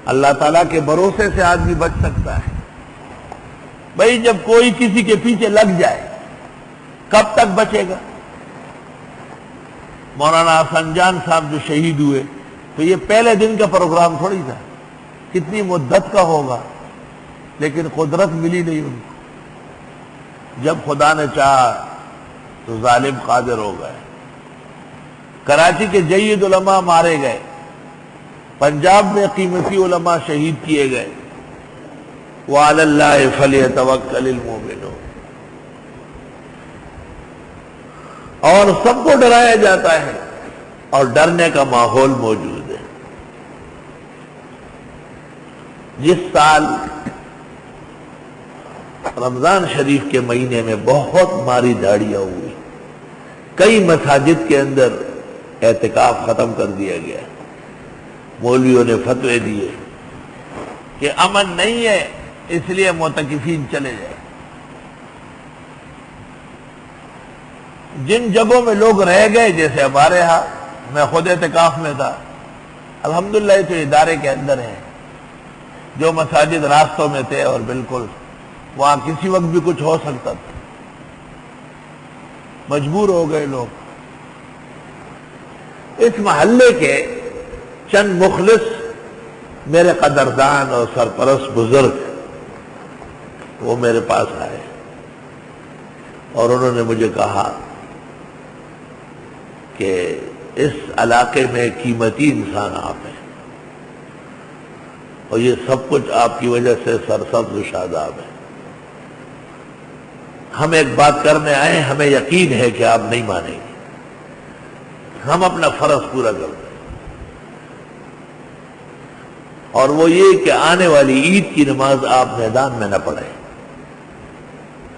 اللہ تعالیٰ کے بھروسے سے آدمی بچ سکتا ہے۔ بھئی جب کوئی کسی کے پیچھے لگ جائے کب تک بچے گا؟ مولانا حسن جان صاحب جو شہید ہوئے تو یہ پہلے دن کا پروگرام تھوڑی تھا، کتنی مدت کا ہوگا، لیکن قدرت ملی نہیں ان کو۔ جب خدا نے چاہا تو ظالم قادر ہو گئے۔ کراچی کے جید علماء مارے گئے، پنجاب میں قیمتی علماء شہید کیے گئے۔ وَعَلَى اللَّهِ فَلْيَتَوَكَّلِ الْمُؤْمِنُونَ۔ اور سب کو ڈرایا جاتا ہے اور ڈرنے کا ماحول موجود ہے۔ جس سال رمضان شریف کے مہینے میں بہت ماری دھاڑیاں ہوئی، کئی مساجد کے اندر اعتکاف ختم کر دیا گیا، مولویوں نے فتوے دیے کہ امن نہیں ہے اس لیے معتکفین چلے جائیں۔ جن جگہوں میں لوگ رہ گئے، جیسے ہمارے ہاں، میں خود اعتکاف میں تھا، الحمدللہ یہ تو ادارے کے اندر ہے، جو مساجد راستوں میں تھے اور بالکل وہاں کسی وقت بھی کچھ ہو سکتا تھا، مجبور ہو گئے لوگ۔ اس محلے کے چند مخلص میرے قدردان اور سرپرست بزرگ وہ میرے پاس آئے اور انہوں نے مجھے کہا کہ اس علاقے میں قیمتی انسان آپ ہیں اور یہ سب کچھ آپ کی وجہ سے سرسبز و شاداب ہے۔ ہم ایک بات کرنے آئے، ہمیں یقین ہے کہ آپ نہیں مانیں گے، ہم اپنا فرض پورا کرتے ہیں، اور وہ یہ کہ آنے والی عید کی نماز آپ میدان میں نہ پڑھیں۔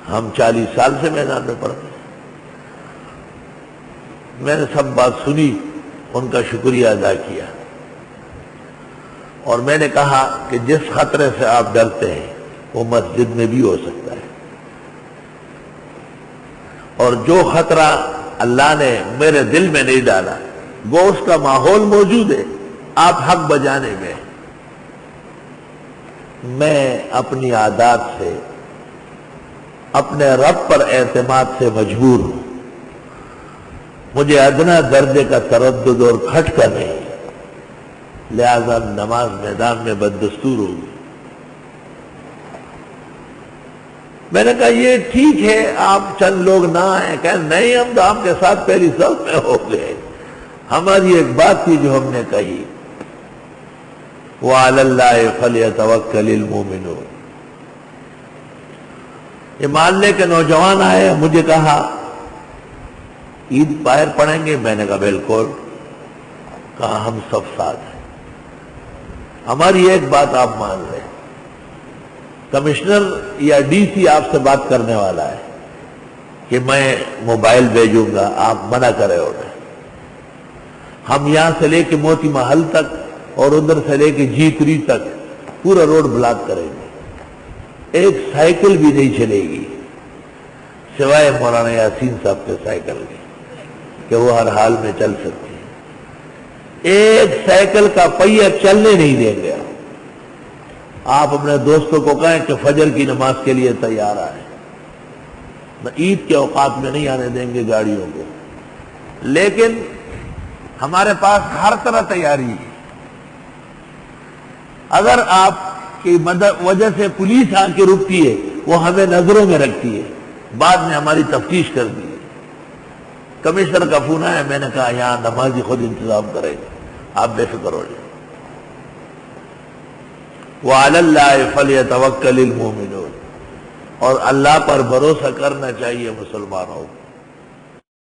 ہم 40 سال سے میدان میں پڑھتے ہیں۔ میں نے سب بات سنی، ان کا شکریہ ادا کیا، اور میں نے کہا کہ جس خطرے سے آپ ڈرتے ہیں وہ مسجد میں بھی ہو سکتا ہے، اور جو خطرہ اللہ نے میرے دل میں نہیں ڈالا وہ اس کا ماحول موجود ہے، آپ حق بجانے میں۔ میں اپنی عادات سے، اپنے رب پر اعتماد سے مجبور ہوں، مجھے ادنا درجے کا تردد اور کھٹکا نہیں، لہذا نماز میدان میں بددستور ہوگی۔ میں نے کہا یہ ٹھیک ہے، آپ چند لوگ نہ آئیں، کہ نہیں ہم تو آپ کے ساتھ پہلی صف میں ہو گئے۔ ہماری ایک بات تھی جو ہم نے کہی، وَعَلَى اللَّهِ فَلْيَتَوَكَّلِ الْمُؤْمِنُونَ۔ یہ محلے کے نوجوان آئے، مجھے کہا عید باہر پڑھیں گے؟ میں نے کہا بالکل۔ کہا ہم سب ساتھ ہیں، ہماری ایک بات آپ مان لیں، کمشنر یا ڈی سی آپ سے بات کرنے والا ہے کہ میں موبائل بھیجوں گا، آپ منع کرے ہو گئے۔ ہم یہاں سے لے کے موتی محل تک اور ادھر سے لے کے جی3 تک پورا روڈ بلاک کریں گے، ایک سائیکل بھی نہیں چلے گی سوائے مولانا یاسین صاحب کے سائیکل کے، کہ وہ ہر حال میں چل سکتے ہیں، ایک سائیکل کا پہیہ چلنے نہیں دیں گے۔ آپ اپنے دوستوں کو کہیں کہ فجر کی نماز کے لیے تیار آئیں، عید کے اوقات میں نہیں آنے دیں گے گاڑیوں کو، لیکن ہمارے پاس ہر طرح تیاری ہے۔ اگر آپ کی وجہ سے پولیس آ کے رکتی ہے، وہ ہمیں نظروں میں رکھتی ہے، بعد میں ہماری تفتیش کر دی ہے۔ کمشنر کا فون آیا، میں نے کہا یہاں نمازی خود انتظام کرے گا، آپ بے فکر ہو جائیں۔ وَعَلَى اللَّهِ فَلْيَتَوَكَّلِ الْمُؤْمِنُونَ، اور اللہ پر بھروسہ کرنا چاہیے مسلمانوں کو۔